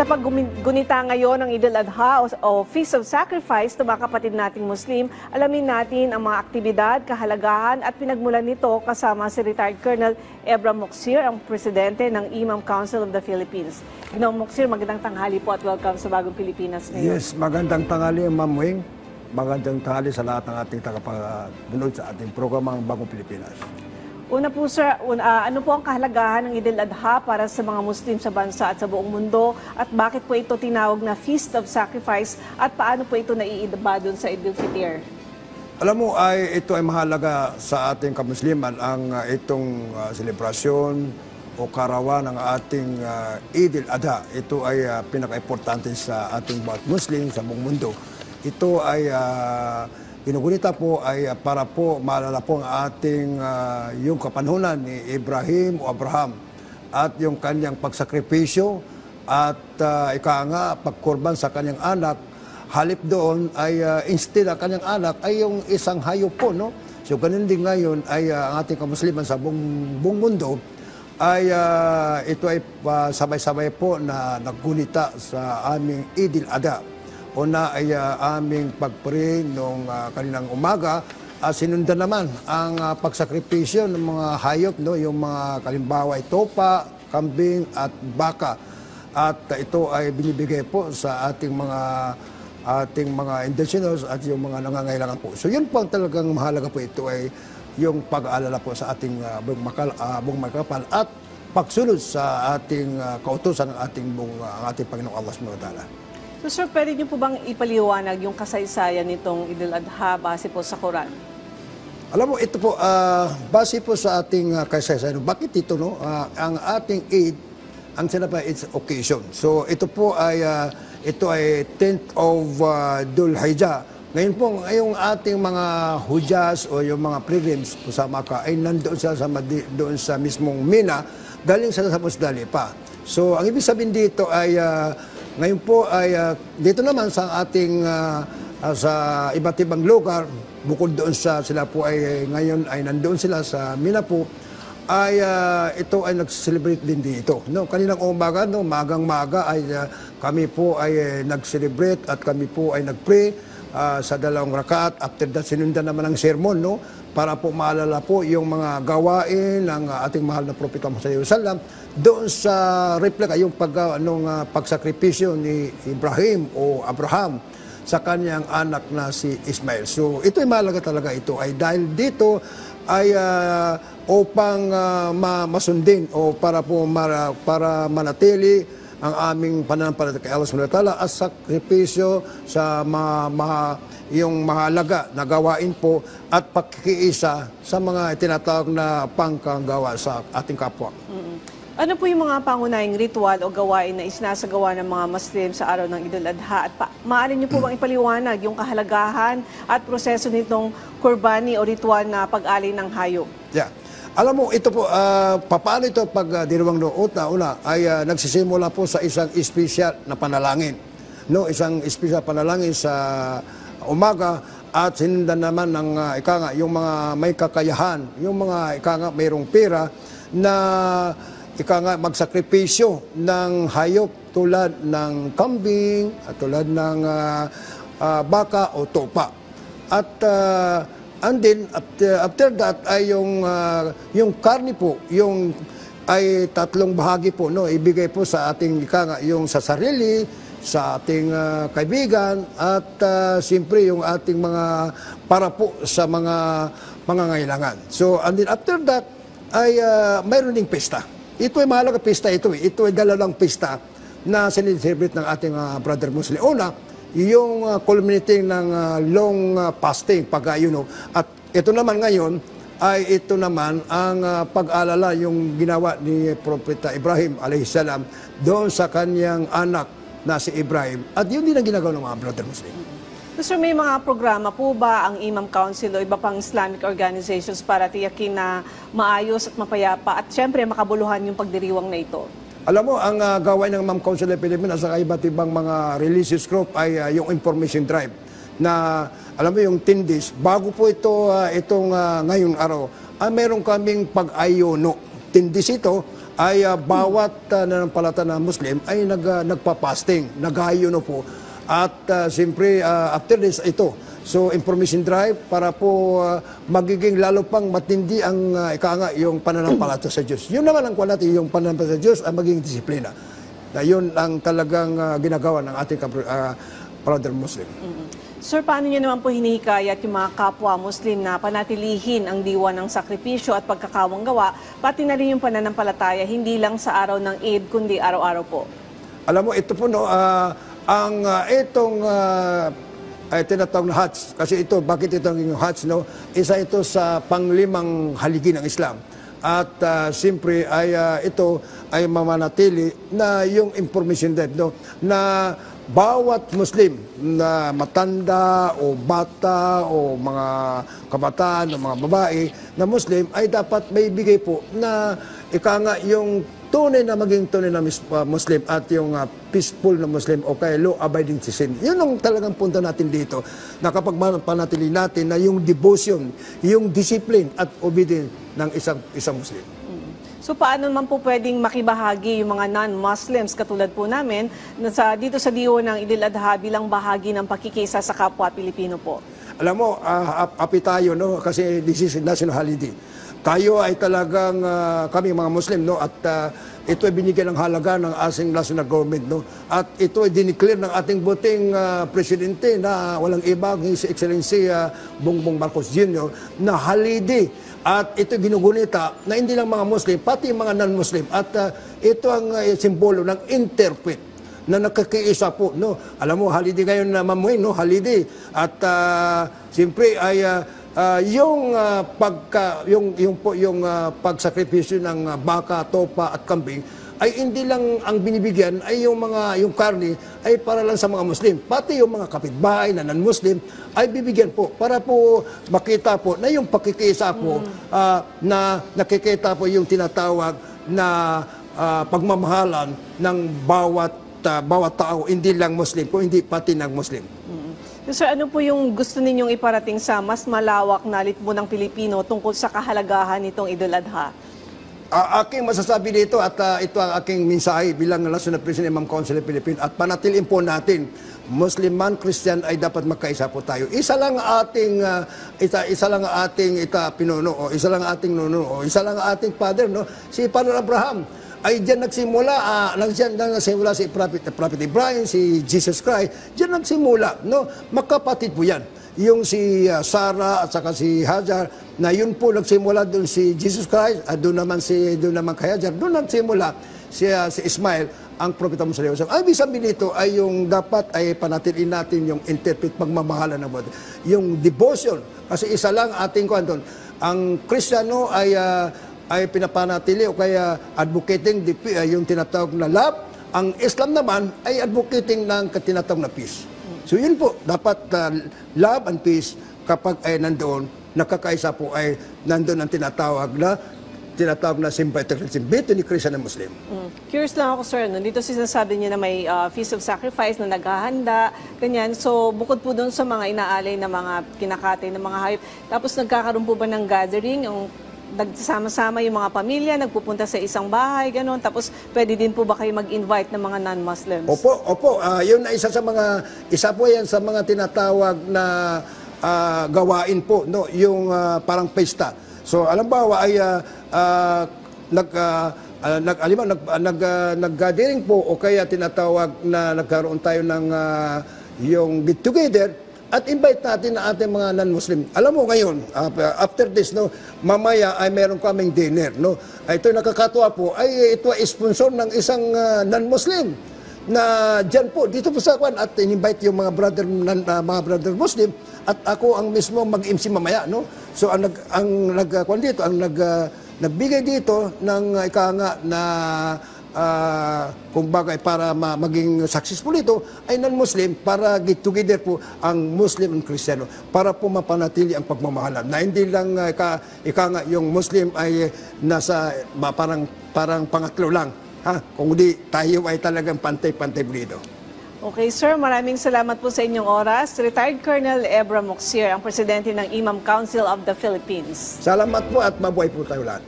Sa paggunita ngayon ng Eid al-Adha o Feast of Sacrifice ng mga kapatid nating Muslim, alamin natin ang mga aktibidad, kahalagahan at pinagmulan nito kasama si retired Colonel Ebra Moksir, ang presidente ng Imam Council of the Philippines. Ginoong Moksir, magandang tanghali po at welcome sa Bagong Pilipinas ngayon. Yes, magandang tanghali, Ma'am Wing. Magandang tanghali sa lahat ng ating tagapanood sa ating programang Bagong Pilipinas. Una po sir, ano po ang kahalagahan ng Eid al-Adha para sa mga Muslim sa bansa at sa buong mundo at bakit po ito tinawag na Feast of Sacrifice at paano po ito naiiba doon sa Eid al-Fitr? Alam mo, ito ay mahalaga sa ating kamusliman ang itong selebrasyon o karawan ng ating Eid al-Adha. Ito ay pinaka-importante sa ating bawat Muslim sa buong mundo. Ito ay ginugunita po ay para po maalala po ang ating yung kapanhunan ni Ibrahim o Abraham at yung kanyang pagsakripisyo at ika nga pagkurban sa kanyang anak. Halip doon ay instead ang kanyang anak ay yung isang hayop po, no? So ganun din ngayon ay ang ating kamusliman sa buong mundo ay ito ay sabay-sabay po na naggunita sa aming Eid al-Adha. Una ay aming pagpuri noong kaninang umaga, sinundan naman ang pagsakripisyo ng mga hayop, no? Yung mga kalimbawa ay topa, kambing at baka. At ito ay binibigay po sa ating mga indigenous at yung mga nangangailangan po. So yun po ang talagang mahalaga po, ito ay yung pag-aalala po sa ating buong makapal at pagsunod sa ating kautusan ng ating Panginoong Allah Subhanahu wa Ta'ala. So sir, pwede niyo po bang ipaliwanag yung kasaysayan nitong Eid al-Adha base po sa Quran? Alam mo, ito po, base po sa ating kasaysayan, bakit ito, no? Ang ating Eid, ang sinabi, it's occasion. So ito po ay, 10th of Dhul Hijjah. Ngayon po, yung ating mga Hujas o yung mga pilgrims po sa Makkah ay nandoon doon sa mismong Mina, galing sa Musdalifah. So ang ibig sabihin dito ay, ngayon po ay dito naman sa ating sa iba't ibang lugar, bukod doon sila po ay ngayon ay nandoon sila sa Mina po, ay ito ay nag-celebrate din dito. No, kaninang umaga, no, magang-maga ay kami po ay nag-celebrate at kami po ay nag-pray sa 2 rakaat. After that, sinundan naman ang sermon, no, para po maalala po yung mga gawain ng ating mahal na Propeta Muhammad sallallahu alaihi wasallam doon sa replika, yung pagsakripisyo ni Ibrahim o Abraham sa kanyang anak na si Ismail. So ito ay mahalaga talaga, ito ay dahil dito ay upang masundin o para manatili ang aming pananampalataya kay Allah Subhanahu wa Ta'ala at sakripisyo sa yung mahalaga na gawain po at pagkikiisa sa mga tinatawag na pangkagawa sa ating kapwa. Ano po yung mga pangunahing ritual o gawain na isinasagawa ng mga Muslim sa araw ng Eid al-Adha? At maaari niyo po bang ipaliwanag yung kahalagahan at proseso nitong kurbani o ritual na pag-alay ng hayop? Yeah. Alam mo, ito po, paano ito pag dinuwang noot na una ay nagsisimula po sa isang espesyal na panalangin. No, isang espesyal panalangin sa umaga at sinundan naman ng yung mga may kakayahan, yung mga mayroong pera na magsakripisyo ng hayop tulad ng kambing at tulad ng baka o topa. At and then after that ay yung karne po, yung ay 3 bahagi po, no, ibigay po sa ating yung sa sarili, sa ating kaibigan at siyempre yung ating mga para po sa mga pangangailangan. So and then after that ay mayroon ding pesta. Ito ay mahalaga pesta ito. Ito ay dalalang pesta na sineselebrate ng ating brother Muslim. Una, yung culminating ng long fasting, pag-ayuno. At ito naman ngayon, ay ito naman ang pag-alala yung ginawa ni Propeta Ibrahim alaihissalam doon sa kanyang anak na si Ibrahim. At yun din ang ginagawa ng mga brother Muslim. Sir, may mga programa po ba ang Imam Council o iba pang Islamic organizations para tiyakin na maayos at mapayapa at syempre makabuluhan yung pagdiriwang na ito? Alam mo, ang gawain ng Imam Council of Pilipinas sa iba't ibang mga religious group ay yung information drive na, alam mo, yung 10 days. Bago po itong ngayong araw, meron kaming pag-ayuno. 10 days ito ay bawat nanampalataya na Muslim ay nagpa-fasting, nag-ayuno po. At siyempre, after this, ito. So, information drive para po magiging lalo pang matindi ang yung pananampalataya sa Diyos. Yun naman ang kuha natin, yung pananampalataya sa Diyos ay magiging disiplina. Na yun ang talagang ginagawa ng ating brother Muslim. Sir, paano niyo naman po hinihikayat yung mga kapwa Muslim na panatilihin ang diwa ng sakripisyo at pagkakawang gawa, pati na rin yung pananampalataya, hindi lang sa araw ng Eid, kundi araw-araw po? Alam mo, ito po, no, itong ay tinatawag na Hajj. Kasi ito, bakit ito yung Hajj, no? Isa ito sa panglimang haligi ng Islam. At siyempre ay ito ay mamanatili na yung information dead, no? Na bawat Muslim na matanda o bata o mga kabataan o mga babae na Muslim ay dapat may bigay po na yung tunay na maging tunay na Muslim at yung peaceful na Muslim o kaya law-abiding citizen. Yun ang talagang punta natin dito na kapag panatili natin na yung devotion, yung discipline at obedience ng isang Muslim. So paano naman po pwedeng makibahagi yung mga non-Muslims katulad po namin dito sa diwa ng Idil Adha bilang bahagi ng pakikisa sa kapwa Pilipino po? Alam mo, happy tayo, no? Kasi this is national holiday. Tayo ay talagang kami mga Muslim, no? At ito ay binigyan ng halaga ng ating national government, no? At ito ay dineclare ng ating buting presidente na walang iba, His Excellency Bongbong Marcos Jr. na holiday. At ito ginugunita na hindi lang mga Muslim, pati mga non-Muslim. At ito ang simbolo ng interfaith na nagkakiisa po, no? Alam mo, holiday ngayon na mamuhin, no? Holiday. At siyempre ay yung pagsakripisyo ng baka, topa at kambing ay hindi lang ang binibigyan ay yung karne ay para lang sa mga Muslim. Pati yung mga kapitbahay na non-Muslim ay bibigyan po para po makita po na yung pakikisa po na nakikita po yung tinatawag na pagmamahalan ng bawat tao, hindi lang Muslim, kung hindi pati ng Muslim. Sir, ano po yung gusto ninyong iparating sa mas malawak na litbunang Pilipino tungkol sa kahalagahan nitong Idul Adha? Aking masasabi dito at ito ang aking mensahe bilang National President Imam Council of Philippines at panatilin po natin, Muslim man, Christian ay dapat magkaisa po tayo. Isa lang ating pinuno o isa lang ating nuno o isa lang ating father, no? Si Father Abraham ay diyan nagsimula si Prophet Ibrahim, si Jesus Christ, diyan nagsimula, no? Magkapatid po yan. Yung si Sarah at saka si Hajar, na yun po nagsimula doon si Jesus Christ, at doon naman kay Hajar, doon nagsimula si Ismail, ang propeta mo sa Diyos. Ang ibig sabihin nito ay yung dapat ay panatilin natin yung interpret pagmamahala ng buhay. Yung devotion, kasi isa lang ating kwanton. Ang Kristiyano ay pinapanatili o kaya advocating yung tinatawag na love. Ang Islam naman ay advocating ng tinatawag na peace. So yun po, dapat love and peace kapag ay nandoon, nakakaisa po ay nandoon ang tinatawag na symbiotic ni Christian and Muslim. Curious lang ako, sir. Dito sinasabi niyo na may Feast of Sacrifice na naghahanda, ganyan. So, bukod po doon sa mga inaalay na mga kinakatay na mga hayop, tapos nagkakaroon po ba ng gathering, yung nagsama-sama yung mga pamilya, nagpupunta sa isang bahay, gano'n. Tapos, pwede din po ba kayo mag-invite ng mga non-Muslims? Opo. Yun na isa po yan sa mga tinatawag na gawain po, no? Yung parang pesta. So, alam ba, ay nag-gathering po o kaya tinatawag na nagkaroon tayo ng yung get together at invite natin na ating mga non-Muslim. Alam mo ngayon, after this, no, mamaya ay meron kaming dinner, no. Ito nakakatuwa po, ay ito ay sponsor ng isang non-Muslim na diyan po dito po sa kwan at invite yung mga brother Muslim at ako ang mismo mag-MC mamaya, no. So ang nagbigay dito ng kung bagay para maging successful ito ay non-Muslim para get together po ang Muslim and Kristiyano para po mapanatili ang pagmamahalan na hindi lang yung Muslim ay nasa parang pangatlo lang, ha, kung di tayo ay talagang pantay-pantay dito. Okay, sir, maraming salamat po sa inyong oras. Retired Colonel Ebra Moxier, ang presidente ng Imam Council of the Philippines. Salamat po at mabuhay po tayo lahat.